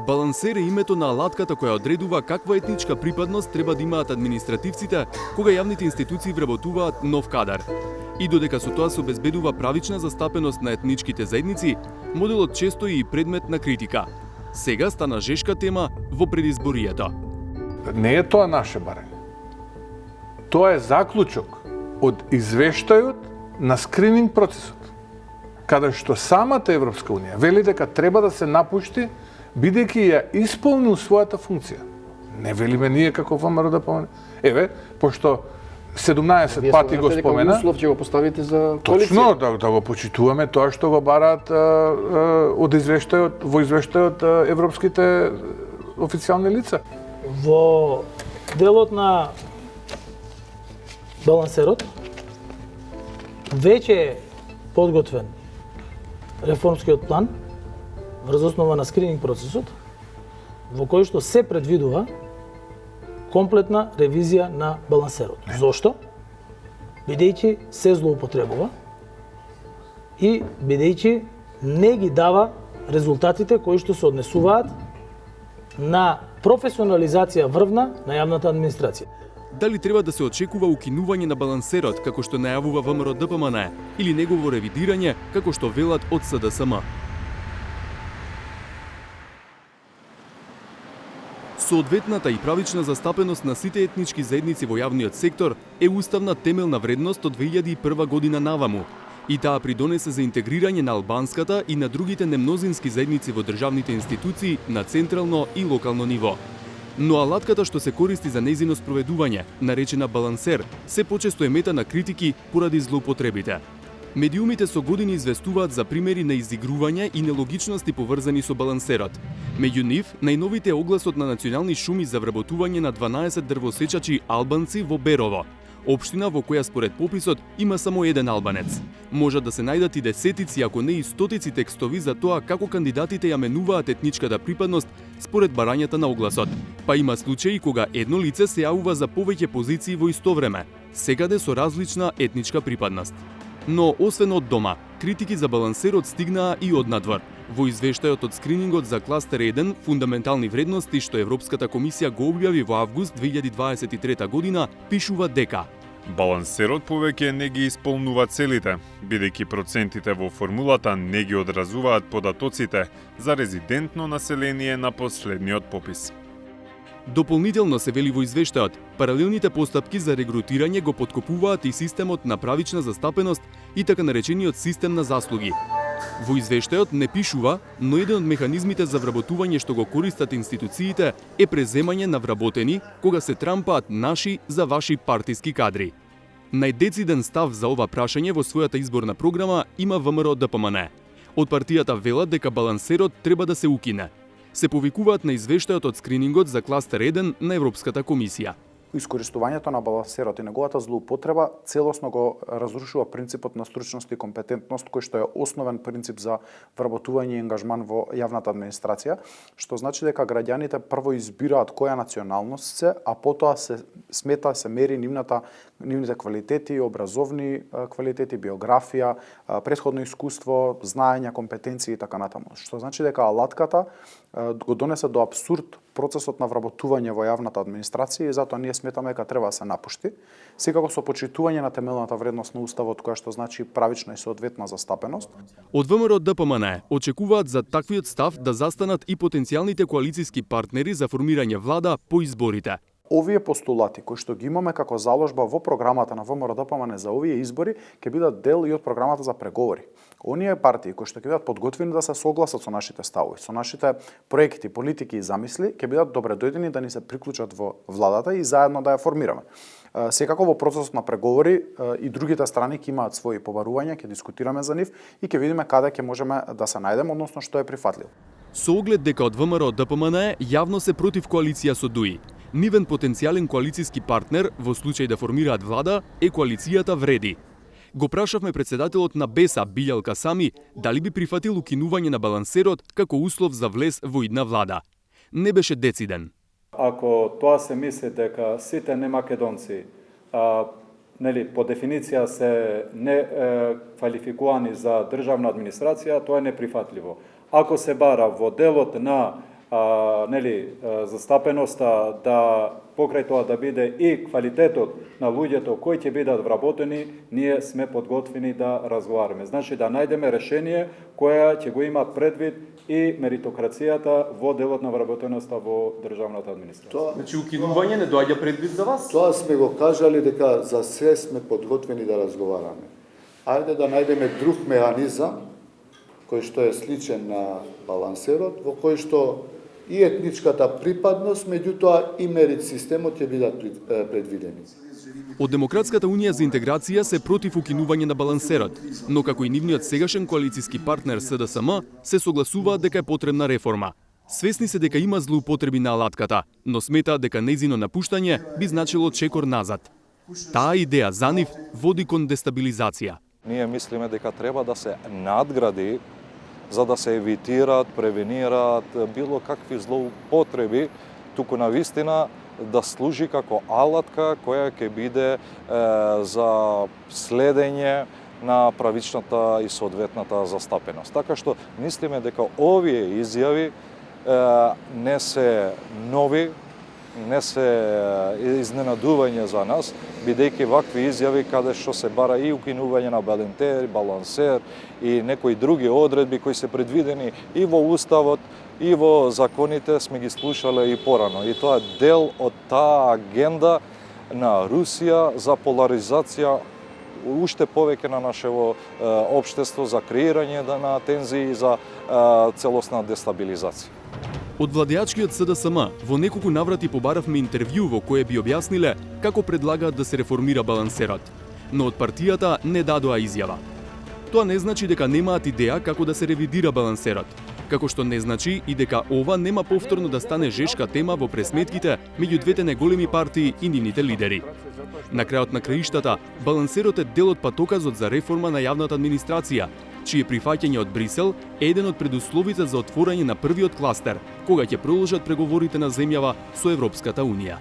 Балансер е името на алатката која одредува каква етничка припадност треба да имаат административците кога јавните институции вработуваат нов кадар. И додека со тоа се обезбедува правична застапеност на етничките заедници, моделот често е и предмет на критика. Сега стана жешка тема во предизборието. Не е тоа наше барање. Тоа е заклучок од извештајот на скрининг процесот, каде што самата Европска Унија вели дека треба да се напушти бидејќи ја исполнил својата функција. Не велиме ние како ВМРО ДПМН. Еве, пошто 17 пати го спомена. Услов ќе го поставите за коалиција. Точно, да го почитуваме тоа што го бараат од извештајот, во извештајот европските официјални лица. Во делот на балансерот веќе е подготвен реформскиот план врз основа на скрининг процесот, во кој што се предвидува комплетна ревизија на балансерот. Зошто? Бидејќи се злоупотребува и бидејќи не ги дава резултатите кои што се однесуваат на професионализација врвна на јавната администрација. Дали треба да се очекува укинување на балансерот, како што најавува ВМРО ДПМН, или негово ревидирање, како што велат од СДСМ? Соодветната и правична застапеност на сите етнички заедници во јавниот сектор е уставна темелна вредност од 2001 година наваму, и таа придонесе за интегрирање на албанската и на другите немнозински заедници во државните институции на централно и локално ниво. Но алатката што се користи за нејзино спроведување, наречена балансер, се почесто е мета на критики поради злоупотребите. Медиумите со години известуваат за примери на изигрување и нелогичности поврзани со балансерот. Меѓу нив, најновите е огласот на национални шуми за вработување на 12 дрвосечачи албанци во Берово, општина во која според пописот има само еден албанец. Можат да се најдат и десетици, ако не и стотици текстови за тоа како кандидатите ја менуваат етничката припадност според барањата на огласот. Па има случаи кога едно лице се јавува за повеќе позиции во исто време, секаде со различна етничка припадност. Но, освен од дома, критики за балансерот стигнаа и од надвор. Во извештајот од скринингот за кластер 1 фундаментални вредности што Европската комисија го објави во август 2023 година, пишува дека балансерот повеќе не ги исполнува целите, бидејќи процентите во формулата не ги одразуваат податоците за резидентно население на последниот попис. Дополнително се вели во извештајот, паралелните постапки за регрутирање го поткопуваат и системот на правична застапеност и така наречениот систем на заслуги. Во извештајот не пишува, но еден од механизмите за вработување што го користат институциите е преземање на вработени кога се трампаат наши за ваши партиски кадри. Најдециден став за ова прашање во својата изборна програма има ВМРО ДПМН. Од партијата велат дека балансерот треба да се укине. Се повикуваат на извештајот од скринингот за кластер 1 на Европската комисија. Искористувањето на балансерот и неговата злоупотреба целосно го разрушува принципот на стручност и компетентност, кој што е основен принцип за вработување и ангажман во јавната администрација, што значи дека граѓаните прво избираат која националност се, а потоа се смета, се мери нивните квалитети, образовни квалитети, биографија, претходно искуство, знаење, компетенции и така натаму. Што значи дека алатката го донесе до апсурд процесот на вработување во јавната администрација и затоа ние сметаме дека треба да се напушти, секако со почитување на темелната вредност на уставот, која што значи правична и соодветна застапеност. Од ВМРО ДПМН очекуваат за таквиот став да застанат и потенцијалните коалициски партнери за формирање влада по изборите. Овие постулати кои што ги имаме како заложба во програмата на ВМРО ДПМН за овие избори ќе бидат дел и од програмата за преговори. Оние партии кои што ќе бидат подготвени да се согласат со нашите ставови, со нашите проекти, политики и замисли, ќе бидат добредојдени да ни се приклучат во владата и заедно да ја формираме. Секако во процесот на преговори и другите страни ќе имаат своји побарувања, ќе дискутираме за нив и ќе видиме каде ќе можеме да се најдеме, односно што е прифатливо. Со оглед дека од ВМРО ДПМН јавно се против коалиција со ДУИ, нивен потенцијален коалициски партнер во случај да формираат влада е коалицијата Вреди. Го прашавме председателот на БЕСА Билјал Касами дали би прифатил укинување на балансерот како услов за влез во идна влада. Не беше дециден. Ако тоа се мисли дека сите немакедонци по дефиниција се не квалификувани за државна администрација, тоа е неприфатливо. Ако се бара во делот на застапеноста, да покрај тоа да биде и квалитетот на луѓето кои ќе бидат вработени, ние сме подготвени да разговараме. Значи да најдеме решение која ќе го има предвид и меритокрацијата во делот на вработеноста во државната администрација. Значи укинување не доаѓа предвид за вас? Тоа сме го кажали дека за се сме подготвени да разговараме. Ајде да најдеме друг механизам кој што е сличен на балансерот, во кој што и етничката припадност, меѓутоа и мерит системот ќе бидат предвидени. Од Демократската унија за интеграција се против укинување на балансерот, но како и нивниот сегашен коалициски партнер СДСМ се согласуваат дека е потребна реформа. Свесни се дека има злоупотреби на алатката, но сметаат дека нејзино напуштање би значило чекор назад. Таа идеја за нив води кон дестабилизација. Ние мислиме дека треба да се надгради за да се евитираат, превенираат било какви злоупотреби, туку навистина да служи како алатка која ќе биде за следење на правичната и соодветната застапеност. Така што мислиме дека овие изјави не се нови, не се изненадување за нас, бидејќи вакви изјави каде што се бара и укинување на балансер и некои други одредби кои се предвидени и во Уставот, и во законите сме ги слушале и порано. И тоа е дел од таа агенда на Русија за поларизација уште повеќе на нашево општество, за креирање на тензии и за целосна дестабилизација. Од владеачкиот СДСМ во неколку наврати побаравме интервју во кое би објасниле како предлагаат да се реформира балансерот, но од партијата не дадоа изјава. Тоа не значи дека немаат идеја како да се ревидира балансерот, како што не значи и дека ова нема повторно да стане жешка тема во пресметките меѓу двете најголеми партии и нивните лидери. На крајот на краиштата, балансерот е дел од патоказот за реформа на јавната администрација, чие прифаќање од Брисел е еден од предусловите за отворање на првиот кластер, кога ќе продолжат преговорите на земјава со Европската унија.